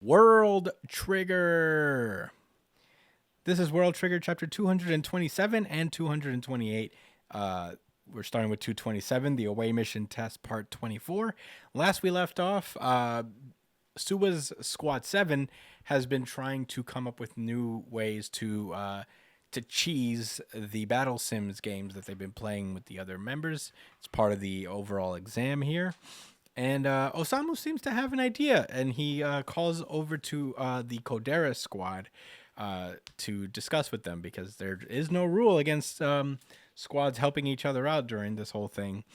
World Trigger. This is World Trigger chapter 227 and 228. We're starting with 227, the away mission test part 24. Last we left off, Suwa's Squad 7 has been trying to come up with new ways to cheese the Battle Sims games that they've been playing with the other members. It's part of the overall exam here. And Osamu seems to have an idea, and he calls over to the Kodera squad to discuss with them because there is no rule against squads helping each other out during this whole thing.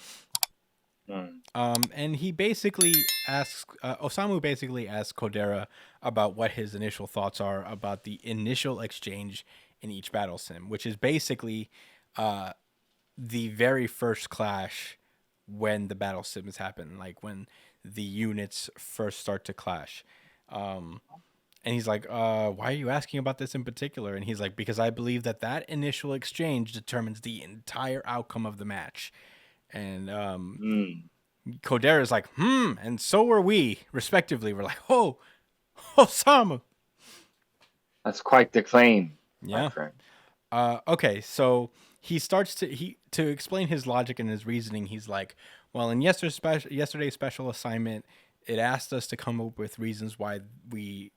And he basically asks, Osamu basically asks Kodera about what his initial thoughts are about the initial exchange in each battle sim, which is basically the very first clash when the battle sims happen, like when the units first start to clash. And he's like, why are you asking about this in particular? And he's like, because I believe that initial exchange determines the entire outcome of the match. And Kodera's like, and so were we, respectively. We're like, oh, Osamu. That's quite the claim, Yeah. my friend. Okay, so he starts to explain his logic and his reasoning. He's like, well, in yesterday's special assignment, it asked us to come up with reasons why the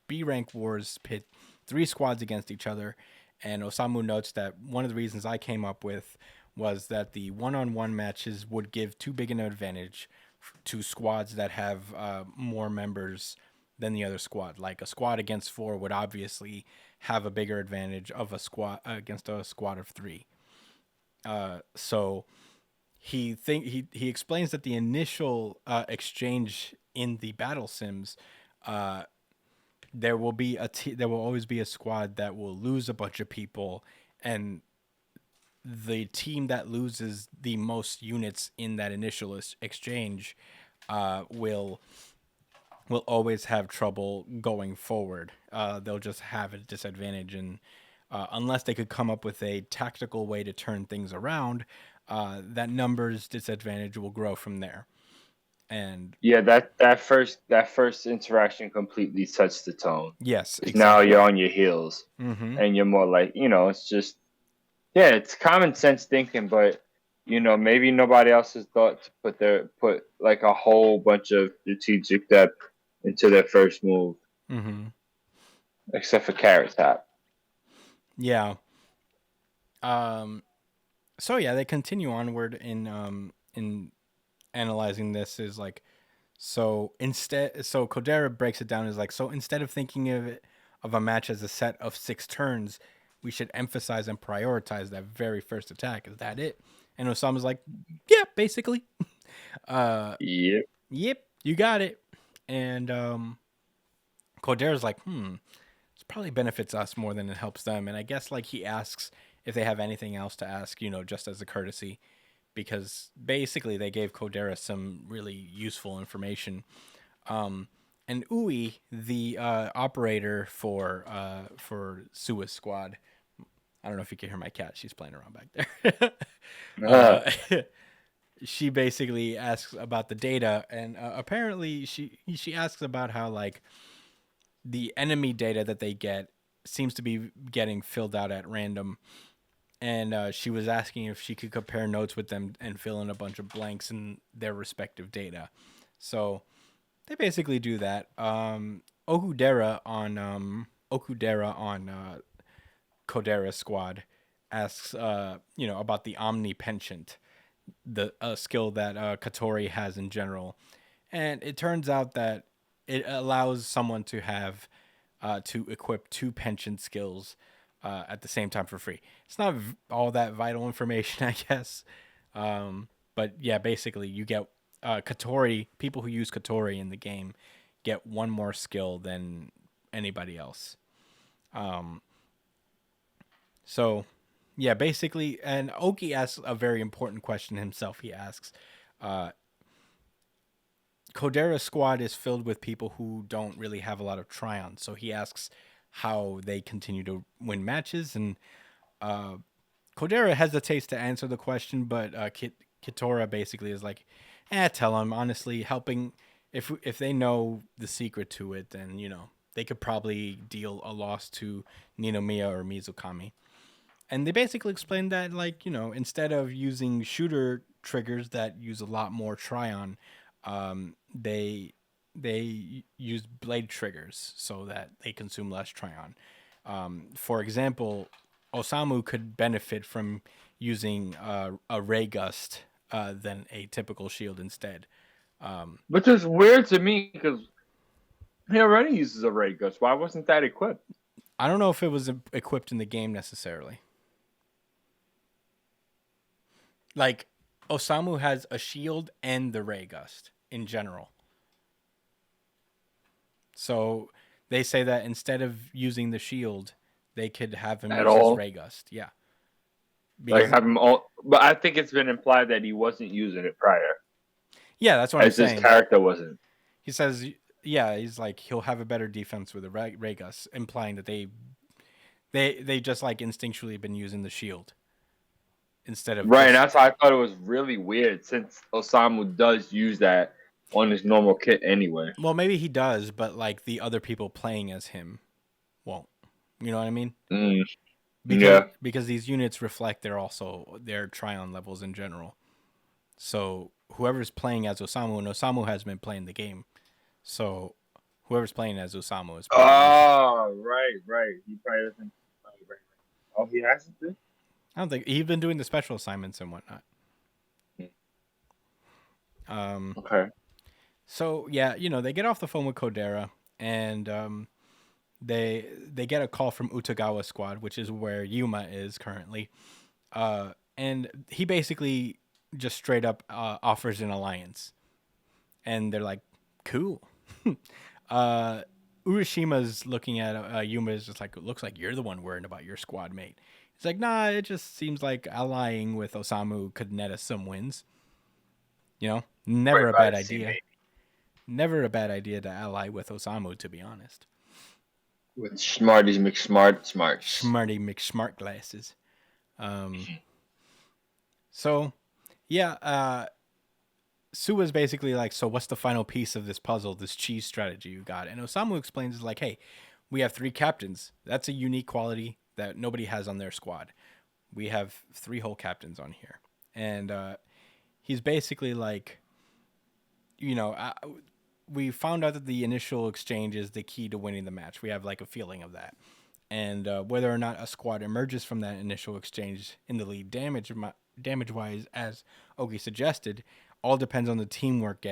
B rank wars pit 3 squads against each other. And Osamu notes that one of the reasons I came up with was that the one-on-one matches would give too big an advantage to squads that have more members than the other squad. Like a squad against 4 would obviously have a bigger advantage of a squad against a squad of 3. So he explains that the initial exchange in the battle sims, there will always be a squad that will lose a bunch of people, and the team that loses the most units in that initial exchange will always have trouble going forward. They'll just have a disadvantage, and unless they could come up with a tactical way to turn things around, that numbers disadvantage will grow from there. And yeah, that first interaction completely sets the tone. yes, Because now exactly. you're on your heels, and you're more like, it's just, yeah, it's common sense thinking, but maybe nobody else has thought to put like a whole bunch of strategic depth into their first move, except for Carrot Top. Yeah. So yeah, they continue onward in analyzing this. Is like, so Kodera breaks it down as like, so instead of thinking of a match as a set of 6 turns, we should emphasize and prioritize that very first attack. Is that it? And Osama's like, yeah, basically. Yep. Yep, you got it. And Kodera's like, this probably benefits us more than it helps them. And I guess like he asks if they have anything else to ask, just as a courtesy, because basically they gave Kodera some really useful information. And Ui, the operator for Suez Squad, I don't know if you can hear my cat. She's playing around back there. She basically asks about the data, and apparently she asks about how like the enemy data that they get seems to be getting filled out at random. And she was asking if she could compare notes with them and fill in a bunch of blanks in their respective data. So they basically do that. Okudera on Kodera Squad asks, about the Omni Penchant, the skill that Katori has in general, and it turns out that it allows someone to have to equip 2 penchant skills at the same time for free. It's not all that vital information, I guess, but yeah, basically you get Katori. People who use Katori in the game get 1 more skill than anybody else. So yeah, basically, and Oki asks a very important question himself. He asks, Kodera Squad is filled with people who don't really have a lot of try-ons. So he asks how they continue to win matches, and Kodera hesitates to answer the question, but Kitora basically is like, tell him honestly, helping if they know the secret to it, then they could probably deal a loss to Ninomiya or Mizukami. And they basically explained that, like, instead of using shooter triggers that use a lot more Tryon, they use blade triggers so that they consume less Tryon. For example, Osamu could benefit from using a ray gust than a typical shield instead. Which is weird to me because he already uses a ray gust. Why wasn't that equipped? I don't know if it was equipped in the game necessarily. Like, Osamu has a shield and the ray gust in general. So they say that instead of using the shield, they could have him At use his all? ray gust. Yeah, Like because have him all, but I think it's been implied that he wasn't using it prior, yeah, that's what I'm as his saying. character wasn't. He says, yeah, he's like he'll have a better defense with a ray gust, implying that they just like instinctually been using the shield instead of Right, and just. that's why I thought it was really weird since Osamu does use that on his normal kit anyway. Well, maybe he does, but like the other people playing as him won't. You know what I mean? Mm, Because yeah. because these units reflect their Tryon levels in general. So whoever's playing as Osamu, and Osamu has been playing the game, so whoever's playing as Osamu is probably using. Oh, right. He probably doesn't. Right. Oh, he hasn't been. I don't think he's been doing the special assignments and whatnot. Hmm. Um, Okay. so yeah, they get off the phone with Kodera, and they get a call from Utagawa Squad, which is where Yuma is currently, and he basically just straight up offers an alliance, and they're like, "Cool." uh, Urishima's looking at Yuma is just like, "It looks like you're the one worried about your squad mate." He's like, "Nah, it just seems like allying with Osamu could net us some wins. Never Right, a right. bad See, idea. maybe Never a bad idea to ally with Osamu, to be honest." with Smarties McSmart smarts. Smarty McSmart glasses. Um, so yeah, Sua's basically like, "So what's the final piece of this puzzle, this cheese strategy you got?" And Osamu explains, is like, "Hey, we have 3 captains. That's a unique quality that nobody has on their squad. We have 3 whole captains on here." And he's basically like, you know, uh, we found out that the initial exchange is the key to winning the match. We have like a feeling of that. And whether or not a squad emerges from that initial exchange in the lead damage wise, as Ogi suggested, all depends on the teamwork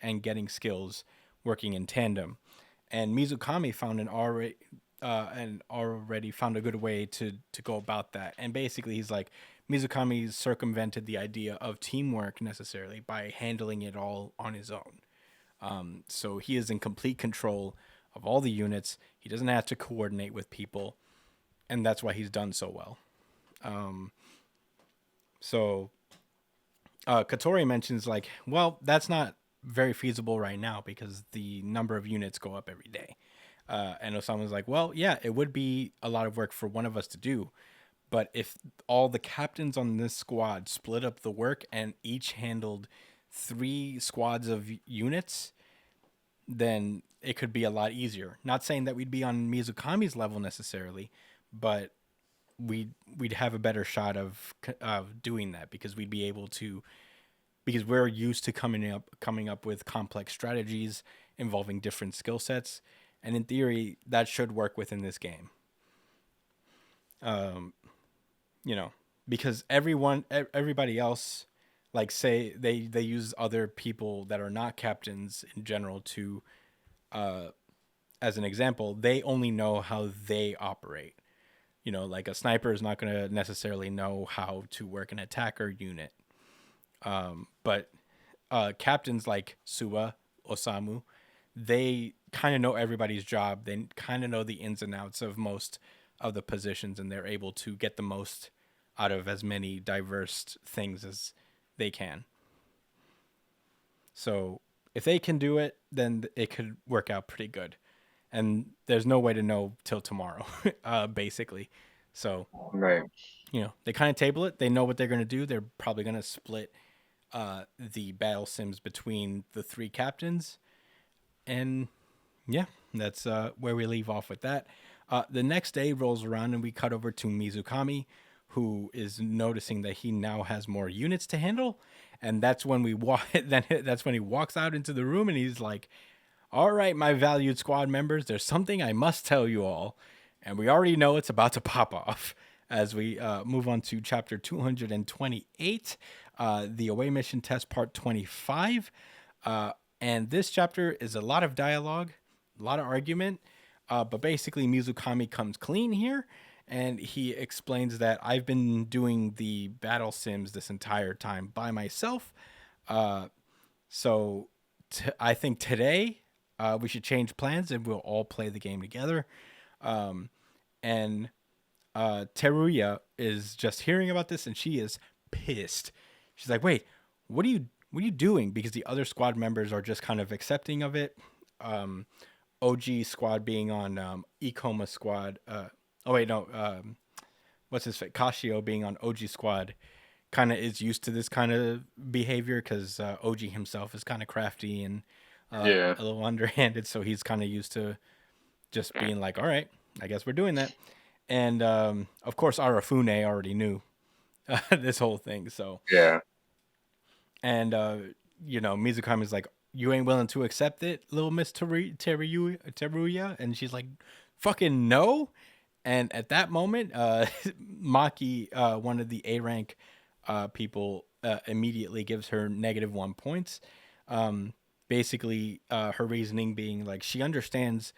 and getting skills working in tandem. And Mizukami found already found a good way to go about that. And basically, he's like, Mizukami circumvented the idea of teamwork necessarily by handling it all on his own. So he is in complete control of all the units. He doesn't have to coordinate with people, and that's why he's done so well. So Katori mentions like, well, that's not very feasible right now because the number of units go up every day. And Osama's like, well, yeah, it would be a lot of work for one of us to do, but if all the captains on this squad split up the work and each handled 3 squads of units, then it could be a lot easier. Not saying that we'd be on Mizukami's level necessarily, but we'd have a better shot of doing that because we'd be able to, because we're used to coming up with complex strategies involving different skill sets, and in theory that should work within this game. Um, you know, because everybody else, like, say they use other people that are not captains in general to, uh, as an example, they only know how they operate. Like a sniper is not going to necessarily know how to work an attacker unit. But captains like Suwa, Osamu, they kind of know everybody's job. They kind of know the ins and outs of most of the positions, and they're able to get the most out of as many diverse things as they can. So if they can do it, then it could work out pretty good. And there's no way to know till tomorrow, basically. So Right. they kind of table it. They know what they're going to do. They're probably going to split the battle sims between the three captains. And yeah, that's where we leave off with that. The next day rolls around and we cut over to Mizukami, who is noticing that he now has more units to handle, and that's when we walk. Then that's when he walks out into the room and he's like, "All right, my valued squad members, there's something I must tell you all, and we already know it's about to pop off." As we move on to chapter 228, the away mission test part 25. And this chapter is a lot of dialogue, a lot of argument, but basically Mizukami comes clean here, and he explains that I've been doing the battle sims this entire time by myself. So I think today we should change plans and we'll all play the game together. And Teruya is just hearing about this and she is pissed. She's like, "Wait, what are you doing?" Because the other squad members are just kind of accepting of it. OG squad being on Ikoma squad. Oh wait, no. What's his face? Kashio being on OG squad kind of is used to this kind of behavior because OG himself is kind of crafty and a little underhanded, so he's kind of used to just being like, "All right, I guess we're doing that." And of course, Arafune already knew this whole thing, so Yeah. and Mizukami's like, "You ain't willing to accept it, little Miss Teruya?" And she's like, "Fucking no." And at that moment, Maki, one of the A rank people, immediately gives her -1 points. Basically, her reasoning being like she understands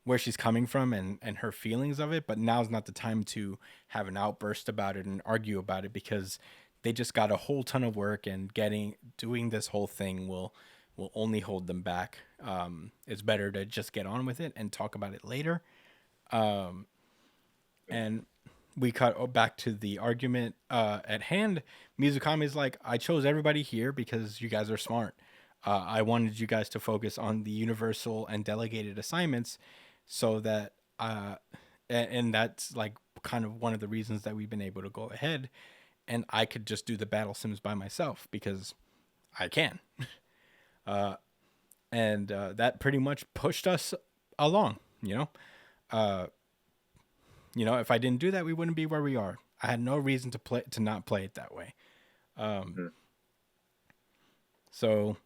where she's coming from and her feelings of it, but now's not the time to have an outburst about it and argue about it because they just got a whole ton of work and doing this whole thing will only hold them back. It's better to just get on with it and talk about it later. And we cut back to the argument at hand. Mizukami's like, "I chose everybody here because you guys are smart. I wanted you guys to focus on the universal and delegated assignments so that and that's like kind of one of the reasons that we've been able to go ahead and I could just do the battle sims by myself because I can." And that pretty much pushed us along, if I didn't do that, we wouldn't be where we are. I had no reason to not play it that way. So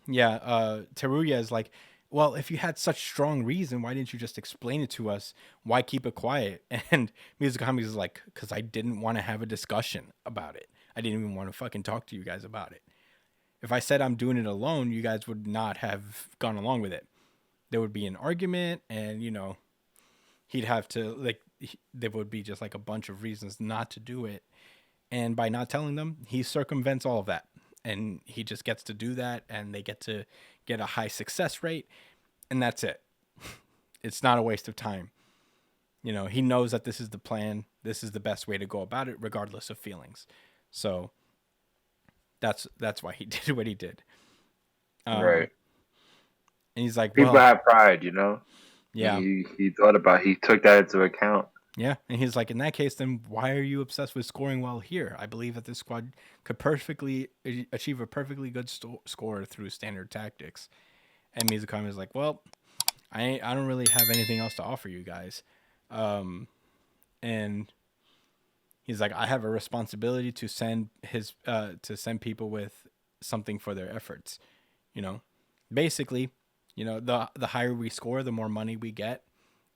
yeah, Teruya is like, "Well, if you had such strong reason, why didn't you just explain it to us? Why keep it quiet?" And Mizukami is like, "Because I didn't want to have a discussion about it. I didn't even want to fucking talk to you guys about it. If I said I'm doing it alone, you guys would not have gone along with it. There would be an argument, and he'd have to there would be just like a bunch of reasons not to do it. And by not telling them, he circumvents all of that. And he just gets to do that, and they get to get a high success rate, and that's it. It's not a waste of time. He knows that this is the plan. This is the best way to go about it, regardless of feelings. So that's why he did what he did. Right. And he's like, People "Well, have pride, yeah, He he took that into account. yeah." And he's like, "In that case, then why are you obsessed with scoring well here? I believe that this squad could perfectly achieve a perfectly good score through standard tactics." And Mizukami is like, "Well, I don't really have anything else to offer you guys." And he's like, "I have a responsibility to send people with something for their efforts. Basically, the higher we score, the more money we get,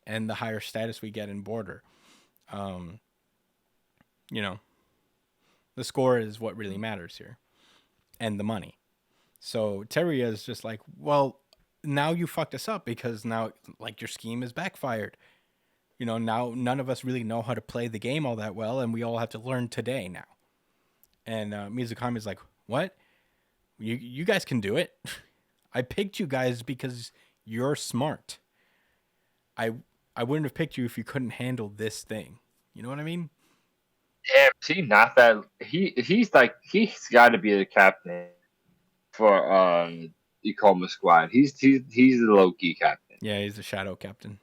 and the higher status we get in border. The score is what really matters here, and the money." So Teruya is just like, "Well, now you fucked us up because now like your scheme is backfired. Now none of us really know how to play the game all that well, and we all have to learn today now." And Mizukami is like, "What? You guys can do it. I picked you guys because you're smart. I wouldn't have picked you if you couldn't handle this thing. You know what I mean?" Yeah, see, not that he's got to be the captain for Ikoma squad. He's the low key captain. Yeah, he's the shadow captain.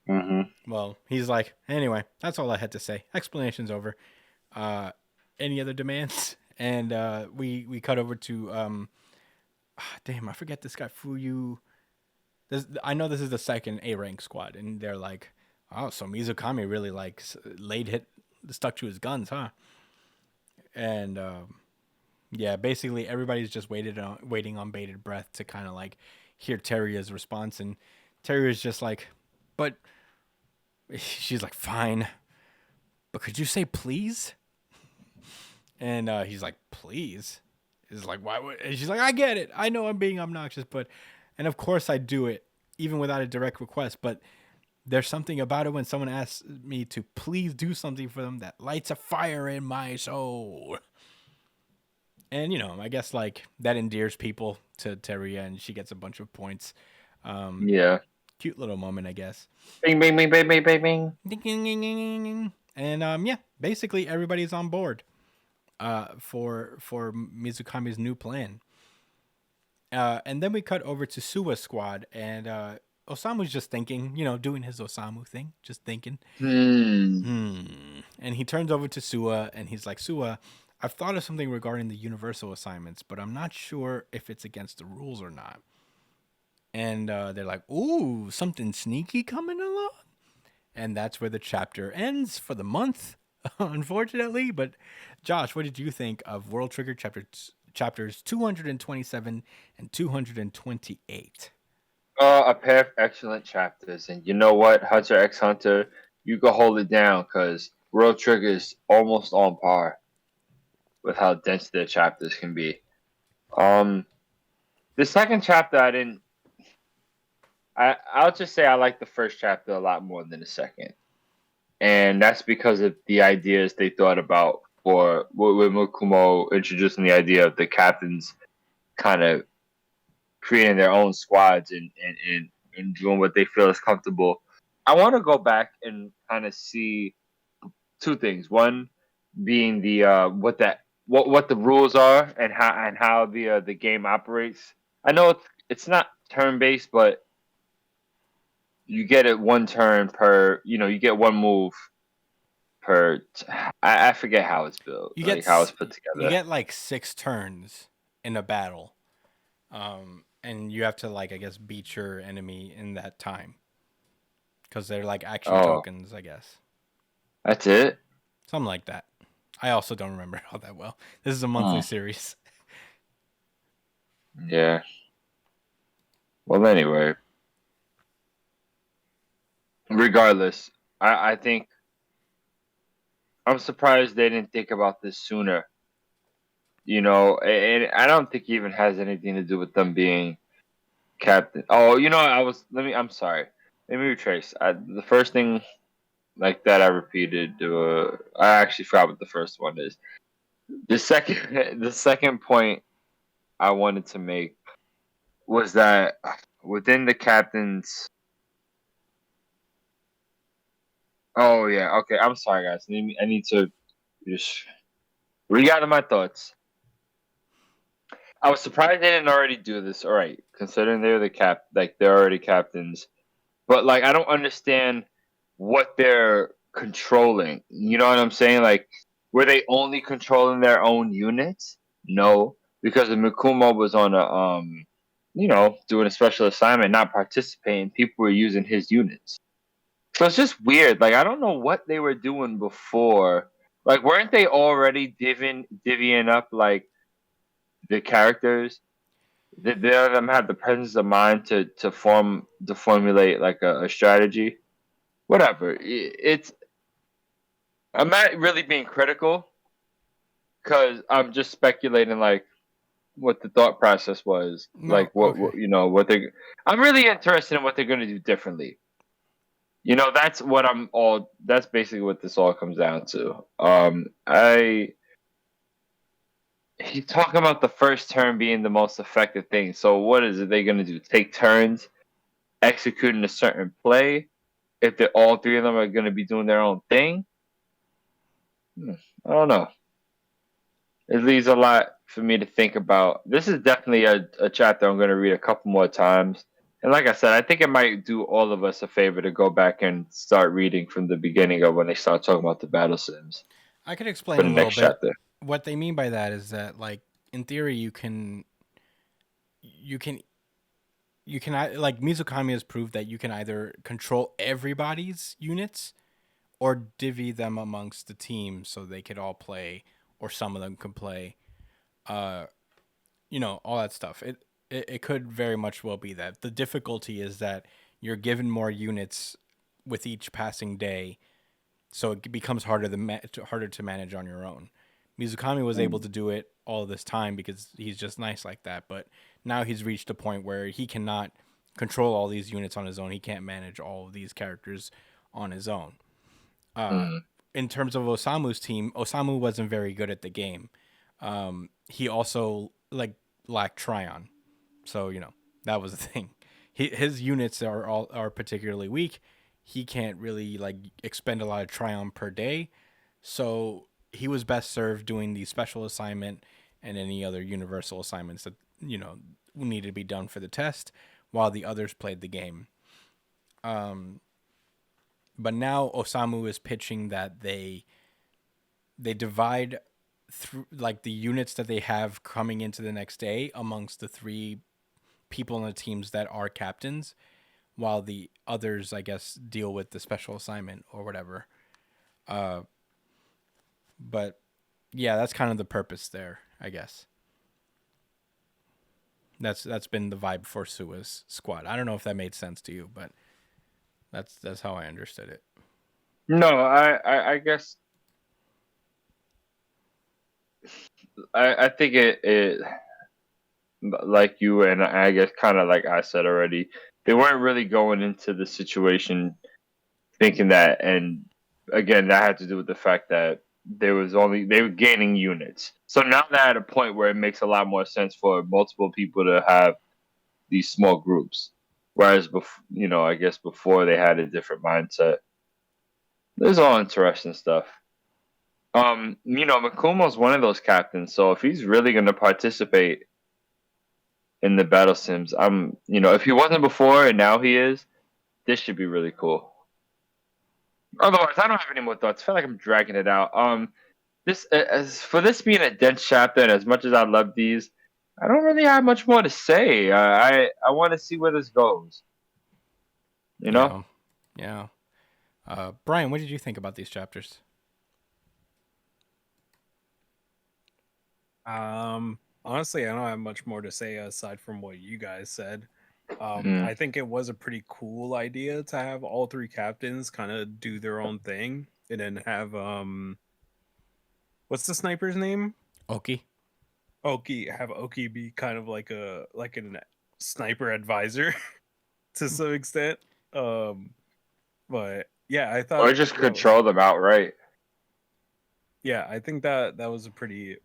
Mm-hmm. Well, he's like, "Anyway, that's all I had to say. Explanation's over. Any other demands?" and we cut over to damn, I forget this guy Fuyu. I know this is the second A rank squad, and they're like, oh, so Mizukami really like stuck to his guns, huh? And yeah, basically everybody's just waiting on bated breath to kind of like hear Terria's response, and Terria's just like, but she's like, fine, but could you say please? And he's like, please. Is like, why would? And she's like, I get it. I know I'm being obnoxious, but, and of course I do it, even without a direct request. But there's something about it when someone asks me to please do something for them that lights a fire in my soul. And I guess like that endears people to Teria, and she gets a bunch of points. Yeah. Cute little moment, I guess. Bing, bing, bing, bing, bing, bing, bing. Ding, ding, ding, ding, ding. And yeah, basically everybody's on board for Mizukami's new plan. And then we cut over to Suwa's squad, and Osamu's just thinking, doing his Osamu thing, just thinking. And he turns over to Suwa, and he's like, Suwa, I've thought of something regarding the universal assignments, but I'm not sure if it's against the rules or not. And they're like, ooh, something sneaky coming along? And that's where the chapter ends for the month, unfortunately. But Josh, what did you think of World Trigger chapters 227 and 228? A pair of excellent chapters. And you know what, Hunter x Hunter, you can hold it down because World Trigger is almost on par with how dense their chapters can be. The second chapter, I'll just say I like the first chapter a lot more than the second. And that's because of the ideas they thought about with Mukumo introducing the idea of the captains kind of creating their own squads and doing what they feel is comfortable. I want to go back and kind of see two things. One being the what the rules are and how the game operates. I know it's not turn based, but you get it one turn per. You get one move per. I forget how it's built. How it's put together. You get like 6 turns in a battle, and you have to I guess beat your enemy in that time because they're like action tokens, I guess. That's it. Something like that. I also don't remember it all that well. This is a monthly series. Yeah. Well, anyway. Regardless, I think I'm surprised they didn't think about this sooner. And I don't think it even has anything to do with them being captain. Oh, I'm sorry. Let me retrace. The first thing like that I repeated. I actually forgot what the first one is. The second point I wanted to make was that within the captains. Oh yeah, okay. I'm sorry, guys. I need to just regather my thoughts. I was surprised they didn't already do this. All right, considering they're they're already captains, but I don't understand what they're controlling. You know what I'm saying? Were they only controlling their own units? No, because Mikumo was on doing a special assignment, not participating. People were using his units. So it's just weird. I don't know what they were doing before. Weren't they already divvying up the characters? Did they them have the presence of mind to formulate a strategy? Whatever. I'm not really being critical because I'm just speculating what the thought process was. No, what they. I'm really interested in what they're going to do differently. That's what that's basically what this all comes down to. He's talking about the first turn being the most effective thing. So what is it they going to do? Take turns executing a certain play? If all three of them are going to be doing their own thing? I don't know. It leaves a lot for me to think about. This is definitely a chapter I'm going to read a couple more times. And like I said, I think it might do all of us a favor to go back and start reading from the beginning of when they start talking about the battle sims. I could explain a little bit. Chapter. what they mean by that is that, like, in theory, you can like Mizukami has proved that you can either control everybody's units or divvy them amongst the team so they could all play, or some of them can play. Uh, all that stuff. It could very much well be that. The difficulty is that you're given more units with each passing day, so it becomes harder to manage on your own. Mizukami was able Mm. to do it all this time because he's just nice like that, but now he's reached a point where he cannot control all these units on his own. He can't manage all of these characters on his own. Uh, Mm. in terms of Osamu's team, Osamu wasn't very good at the game. He also like lacked Tryon, so that was the thing. His units are particularly weak. He can't really like expend a lot of Tryon per day, so he was best served doing the special assignment and any other universal assignments that needed to be done for the test, while the others played the game. But now Osamu is pitching that they divide through like the units that they have coming into the next day amongst the three people on the teams that are captains, while the others, I guess, deal with the special assignment or whatever. But yeah, that's kind of the purpose there, I guess. That's been the vibe for Sua's squad. I don't know if that made sense to you, but that's how I understood it. No, I guess I think it like you and I guess kind of like I said already, they weren't really going into the situation thinking that, and again, that had to do with the fact that they were gaining units. So now they're at a point where it makes a lot more sense for multiple people to have these small groups. Whereas before, I guess before they had a different mindset. This is all interesting stuff. Makumo's one of those captains, so if he's really going to participate in the battle sims, if he wasn't before and now he is, this should be really cool. Otherwise, I don't have any more thoughts. I feel like I'm dragging it out. This as for this being a dense chapter, and as much as I love these, I don't really have much more to say. I want to see where this goes. You know? Yeah, yeah. Brian, what did you think about these chapters? Honestly, I don't have much more to say aside from what you guys said. Mm. I think it was a pretty cool idea to have all three captains kind of do their own thing and then have what's the sniper's name? Oki. Oki, have Oki be kind of like a sniper advisor to some extent. But yeah, I Or thought just that was control them outright. yeah, I think that was a pretty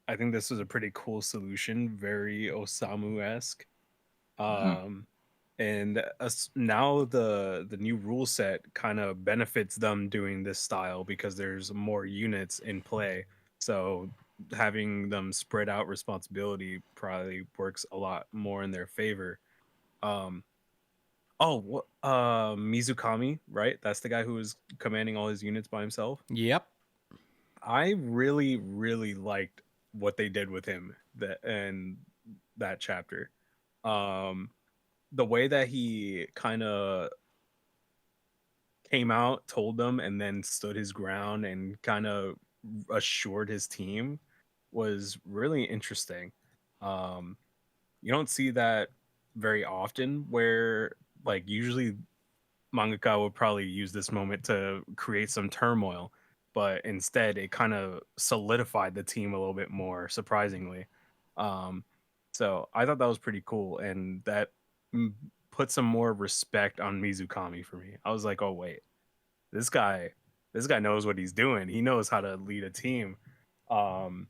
I think this was a pretty cool solution, very Osamu-esque. Mm. Um and now the new rule set kind of benefits them doing this style because there's more units in play. So having them spread out responsibility probably works a lot more in their favor. Um Mizukami, right? That's the guy who was commanding all his units by himself. Yep. I really, really liked what they did with him that chapter. Um, the way that he kind of came out, told them, and then stood his ground and kind of assured his team was really interesting. Um, you don't see that very often, where like usually mangaka would probably use this moment to create some turmoil, but instead it kind of solidified the team a little bit more, surprisingly. Um, so I thought that was pretty cool, and that mm, put some more respect on Mizukami for me. I was like, oh wait, this guy, this guy knows what he's doing. He knows how to lead a team. Um,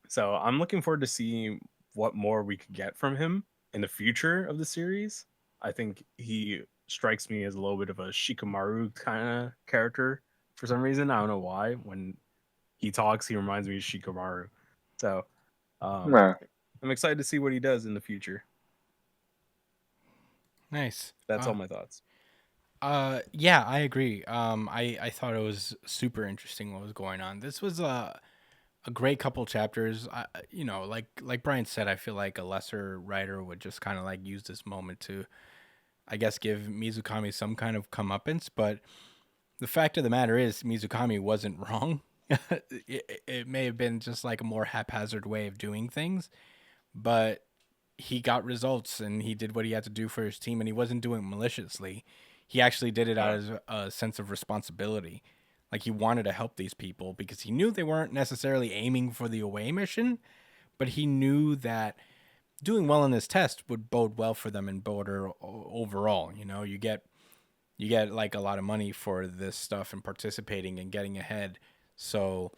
so I'm looking forward to seeing what more we could get from him in the future of the series. I think he strikes me as a little bit of a Shikamaru kind of character for some reason. I don't know why. When he talks, he reminds me of Shikamaru. So um, Yeah. I'm excited to see what he does in the future. Nice. That's all my thoughts. Yeah, I agree. I thought it was super interesting what was going on. This was a great couple chapters. Like Brian said, I feel like a lesser writer would just kind of like use this moment to, I guess, give Mizukami some kind of comeuppance. But the fact of the matter is, Mizukami wasn't wrong. It may have been just like a more haphazard way of doing things, but he got results and he did what he had to do for his team, and he wasn't doing it maliciously. He actually did it out of a sense of responsibility. Like he wanted to help these people because he knew they weren't necessarily aiming for the away mission, but he knew that doing well in this test would bode well for them in Boulder overall. You get like a lot of money for this stuff and participating and getting ahead. So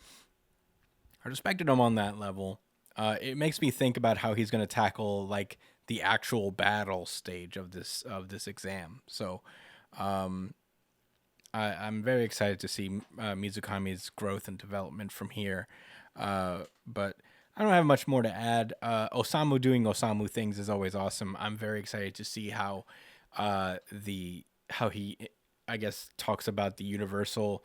I respected him on that level. It makes me think about how he's going to tackle like the actual battle stage of this exam. So I'm very excited to see Mizukami's growth and development from here. But I don't have much more to add. Osamu doing Osamu things is always awesome. I'm very excited to see how how he, I guess, talks about the universal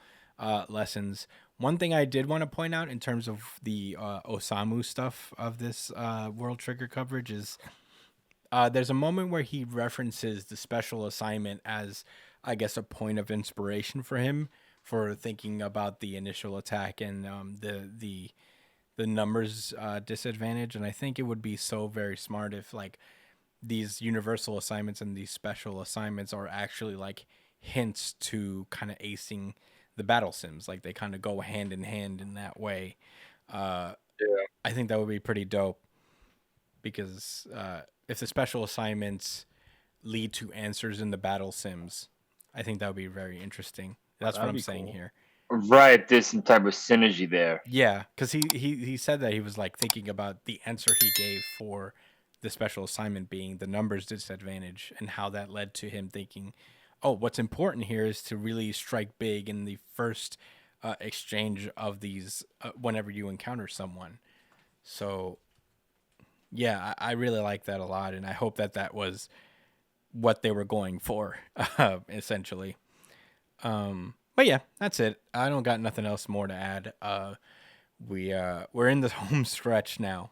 lessons. One thing I did want to point out in terms of the Osamu stuff of this World Trigger coverage is there's a moment where he references the special assignment as, I guess, a point of inspiration for him for thinking about the initial attack and the numbers disadvantage. And I think it would be so very smart if like these universal assignments and these special assignments are actually like hints to kind of acing the battle sims. Like they kind of go hand in hand in that way. I think that would be pretty dope because if the special assignments lead to answers in the battle sims, I think that would be very interesting. That's what I'm saying here. Right, there's some type of synergy there. Yeah, because he said that he was like thinking about the answer he gave for the special assignment being the numbers disadvantage and how that led to him thinking, oh, what's important here is to really strike big in the first exchange of these whenever you encounter someone. So yeah, I really like that a lot, and I hope that that was what they were going for, essentially. But yeah, that's it. I don't got nothing else more to add. We're in the home stretch now,